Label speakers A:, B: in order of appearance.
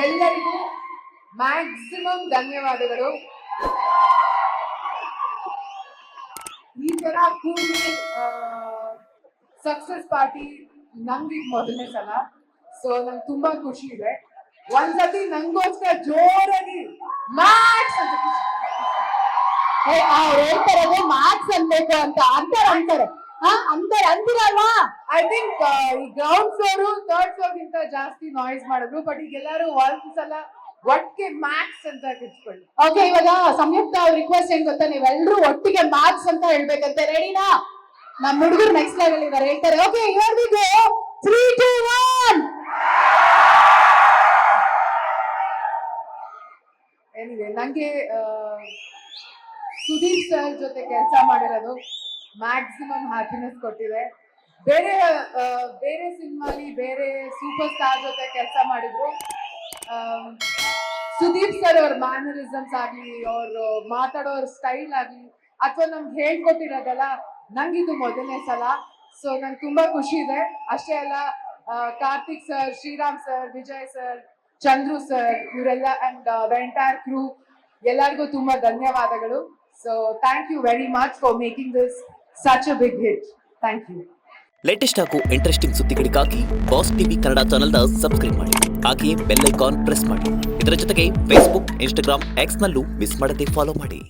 A: ಎಲ್ಲರಿಗೂ ಮ್ಯಾಕ್ಸಿಮಮ್ ಧನ್ಯವಾದಗಳು. ಈ ತರ ಕೂಡಿ ಸಕ್ಸಸ್ ಪಾರ್ಟಿ ನಂಗೆ ಮೊದಲನೇ ಸಲ. ಸೊ ನಂಗೆ ತುಂಬಾ ಖುಷಿ ಇದೆ. ಒಂದ್ಸತಿ ನಂಗೋಸ್ಕರ ಜೋರಾಗಿ ಮ್ಯಾಕ್ಸ್ ಅಂತ
B: ಹೇಳ್ತಾರೆ ಮ್ಯಾಕ್ಸ್ ಅನ್ಬೇಕು ಅಂತ ಅಂತಾರೆ ಅಂತೀರಲ್ವಾ?
A: ಐ ಥಿಂಕ್ ಈ ಗ್ರೌಂಡ್ ಫ್ಲೋರ್ ಥರ್ಡ್ ಫ್ಲೋರ್ ಗಿಂತ ಜಾಸ್ತಿ ನಾಯ್ಸ್ ಮಾಡಿದ್ರು. ಬಟ್ ಈಗ ಎಲ್ಲರೂ ಒಂದ್ಸಲ ಒಟ್ಟಿಗೆ ಮ್ಯಾಕ್ಸ್ ಅಂತ ಕಿಚ್ಕೊಳ್ಳಿ.
B: ಓಕೆ, ಇವಾಗ ಸಂಯುಕ್ತ ಅವ್ರ ರಿಕ್ವೆಸ್ಟ್ ಏನ್ ಗೊತ್ತಾ, ನೀವೆಲ್ಲರೂ ಒಟ್ಟಿಗೆ ಮ್ಯಾಕ್ಸ್ ಅಂತ ಹೇಳ್ಬೇಕಂತೆ. ರೆಡಿನಾ? ನಮ್ಮ ಹುಡುಗರು ನೆಕ್ಸ್ಟ್ ಲೆವೆಲ್ ಇದ್ದಾರೆ, ಹೇಳ್ತಾರೆ. ಓಕೆ, ಇವರಿಗೂ 3, 2, 1.
A: ಏನಿದೆ, ನಂಗೆ ಸುದೀಪ್ ಸರ್ ಜೊತೆ ಕೆಲಸ ಮಾಡಿರೋದು ಮ್ಯಾಕ್ಸಿಮಮ್ ಹ್ಯಾಪಿನೆಸ್ ಕೊಟ್ಟಿದೆ. ಬೇರೆ ಬೇರೆ ಸಿನಿಮಾಲಿ ಬೇರೆ ಸೂಪರ್ ಸ್ಟಾರ್ ಜೊತೆ ಕೆಲಸ ಮಾಡಿದ್ರು. ಸುದೀಪ್ ಸರ್ ಅವ್ರ ಮ್ಯಾನರಿಸಮ್ಸ್ ಆಗ್ಲಿ, ಅವ್ರು ಮಾತಾಡೋರ್ ಸ್ಟೈಲ್ ಆಗ್ಲಿ, ಅಥವಾ ನಮ್ಗೆ ಹೇಳ್ಕೊಟ್ಟಿರೋದಲ್ಲ, ನಂಗಿದು ಮೊದಲನೇ ಸಲ. ಸೊ ನಂಗೆ ತುಂಬಾ ಖುಷಿ ಇದೆ. ಅಷ್ಟೇ ಅಲ್ಲ, Karthik sir, Shriram sir, Vijay sir, Chandru sir, ಇವರೆಲ್ಲ ಅಂಡ್ ದ ಎಂಟೈರ್ ಕ್ರೂ, ಎಲ್ಲರಿಗೂ ತುಂಬಾ ಧನ್ಯವಾದಗಳು. So thank you very much for making this such a big hit. Thank you.
C: Latest ಹಾಗೂ ಇಂಟ್ರೆಸ್ಟಿಂಗ್ ಸುದ್ದಿಗಳಿಗಾಗಿ ಬಾಸ್ ಟಿವಿ ಕನ್ನಡ ಚಾನೆಲ್ನ ಸಬ್ಸ್ಕ್ರೈಬ್ ಮಾಡಿ. ಹಾಗೆಯೇ ಬೆಲ್ ಐಕಾನ್ ಪ್ರೆಸ್ ಮಾಡಿ. ಇದರ ಜೊತೆಗೆ ಫೇಸ್ಬುಕ್, ಇನ್ಸ್ಟಾಗ್ರಾಮ್, ಎಕ್ಸ್ನಲ್ಲೂ ಮಿಸ್ ಮಾಡದೆ ಫಾಲೋ ಮಾಡಿ.